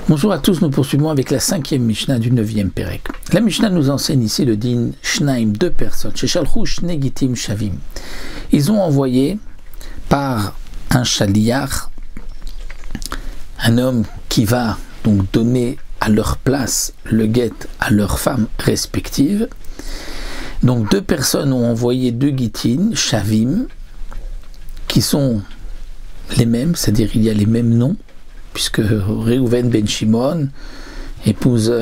Bonjour à tous, nous poursuivons avec la 5e Mishnah du 9e Perek. La Mishnah nous enseigne ici le din Shnaim, deux personnes, chez Shalchou Shnei Gitim Shavim. Ils ont envoyé par un shaliach, un homme qui va donc donner à leur place le guet à leurs femmes respectives. Donc deux personnes ont envoyé deux gitin, Shavim, qui sont les mêmes, c'est-à-dire il y a les mêmes noms, puisque Reuven ben Shimon épouse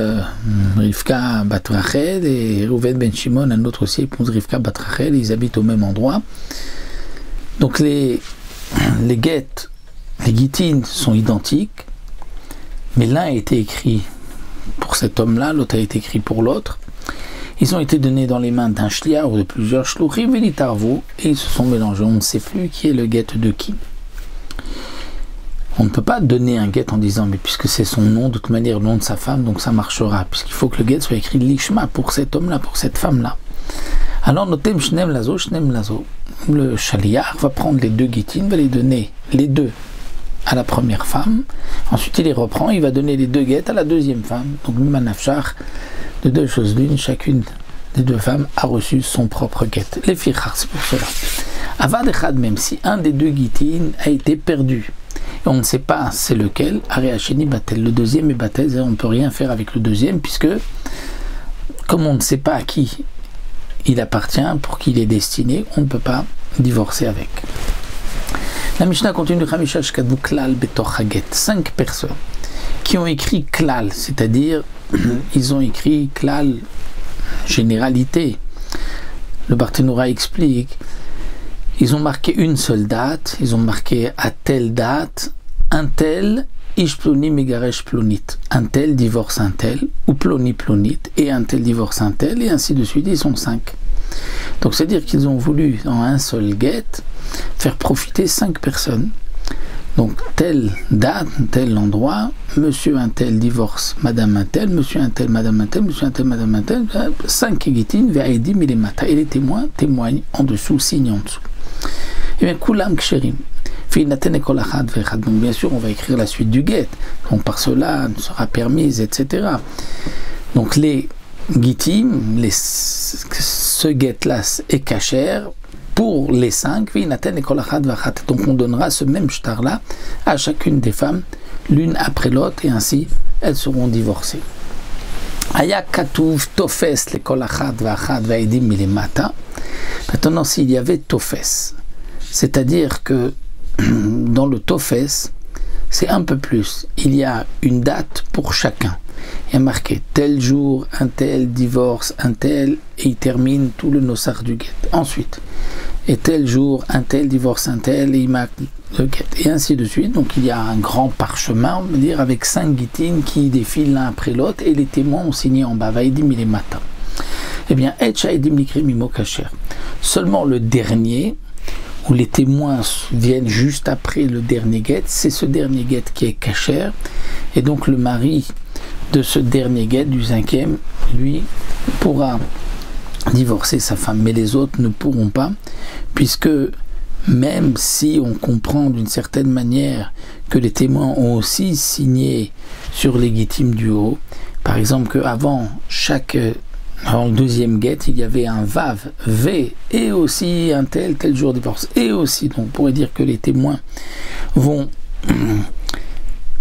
Rivka bat Rachel, et Reuven ben Shimon, un autre aussi, épouse Rivka bat Rachel, et ils habitent au même endroit. Donc les guettes, les gitines sont identiques, mais l'un a été écrit pour cet homme-là, l'autre a été écrit pour l'autre. Ils ont été donnés dans les mains d'un shliach ou de plusieurs shluchim velitarvu, et ils se sont mélangés. On ne sait plus qui est le guet de qui. On ne peut pas donner un guet en disant mais puisque c'est son nom, de toute manière le nom de sa femme, donc ça marchera, puisqu'il faut que le guet soit écrit lishma pour cet homme-là, pour cette femme-là. Alors notem shnem lazo, le shaliach va prendre les deux guitines, va les donner les deux à la première femme, ensuite il les reprend, il va donner les deux guettes à la deuxième femme. Donc manafshar, de deux choses l'une, chacune des deux femmes a reçu son propre guet. Les fichar, c'est pour cela. Avad echad, même si un des deux guitines a été perdu, on ne sait pas c'est lequel, Areacheni Batel, le deuxième est Batel, on ne peut rien faire avec le deuxième, puisque comme on ne sait pas à qui il appartient, pour qui il est destiné, on ne peut pas divorcer avec. La Mishnah continue, 5 personnes qui ont écrit klal, c'est-à-dire ils ont écrit klal, généralité. Le Barthénoura explique, ils ont marqué une seule date, ils ont marqué à telle date, un tel, ish ploni megaresh plonit, un tel divorce un tel, ou ploni plonit, et un tel divorce un tel, et ainsi de suite, ils sont 5. Donc c'est-à-dire qu'ils ont voulu, dans un seul guet, faire profiter 5 personnes. Donc telle date, tel endroit, monsieur un tel divorce madame un tel, monsieur un tel, madame un tel, monsieur un tel, madame un tel, 5 guitines, ve'aidim milemata, et les témoins témoignent en dessous, signent en dessous. Et bien, kulam ksherim. Donc bien sûr, on va écrire la suite du guet. Donc par cela, sera permise, etc. Donc les gitim, ce guet-là est cachère pour les 5. Donc on donnera ce même shtar-là à chacune des femmes, l'une après l'autre, et ainsi elles seront divorcées. Aya katuv tofes le kol achad v'achad v'aidim milemata. Maintenant, s'il y avait tofes, c'est-à-dire que dans le tofes, c'est un peu plus. Il y a une date pour chacun. Il y a marqué tel jour, un tel divorce, un tel, et il termine tout le nosar du guet. Ensuite, et tel jour, un tel divorce, un tel, et il marque le guet. Et ainsi de suite. Donc il y a un grand parchemin, on va dire, avec 5 guitines qui défilent l'un après l'autre, et les témoins ont signé en bas. Vaïdim il est matin. Eh bien, seulement le dernier, où les témoins viennent juste après le dernier guet, c'est ce dernier guet qui est cachère, et donc le mari de ce dernier guet, du 5e, lui, pourra divorcer sa femme, mais les autres ne pourront pas, puisque même si on comprend d'une certaine manière que les témoins ont aussi signé sur les guitimes du haut, par exemple qu'avant avant le deuxième guet, il y avait un vav, v, et aussi un tel jour de divorce, et aussi, donc on pourrait dire que les témoins vont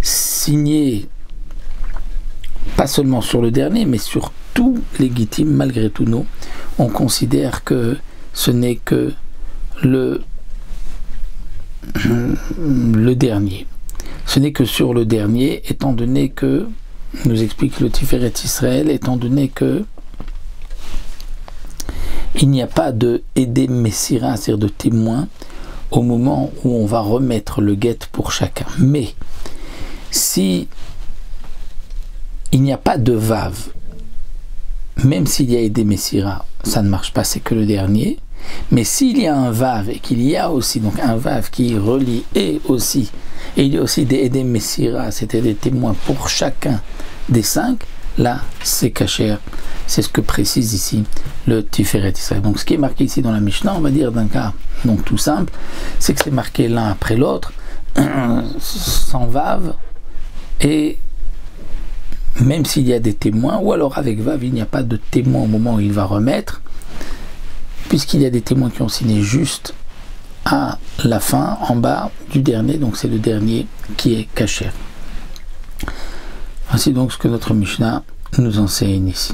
signer pas seulement sur le dernier, mais sur tous les guitimes. Malgré tout, nous, on considère que ce n'est que le dernier. Ce n'est que sur le dernier, étant donné que, nous explique le Tiferet Israël, étant donné que il n'y a pas de Edem Messira, c'est-à-dire de témoin, au moment où on va remettre le guet pour chacun. Mais si il n'y a pas de vav, même s'il y a Edem Messira, ça ne marche pas, c'est que le dernier. Mais s'il y a un vav et qu'il y a aussi donc un vav qui relie et il y a aussi des Edem Messira, c'était des témoins pour chacun des 5, là c'est cachère. C'est ce que précise ici le Tiferet Israël. Donc ce qui est marqué ici dans la Mishnah, on va dire d'un cas donc tout simple, c'est que c'est marqué l'un après l'autre, sans vav, et même s'il y a des témoins, ou alors avec Vav, il n'y a pas de témoin au moment où il va remettre, puisqu'il y a des témoins qui ont signé juste à la fin, en bas du dernier, donc c'est le dernier qui est caché. Voici donc ce que notre Mishnah nous enseigne ici.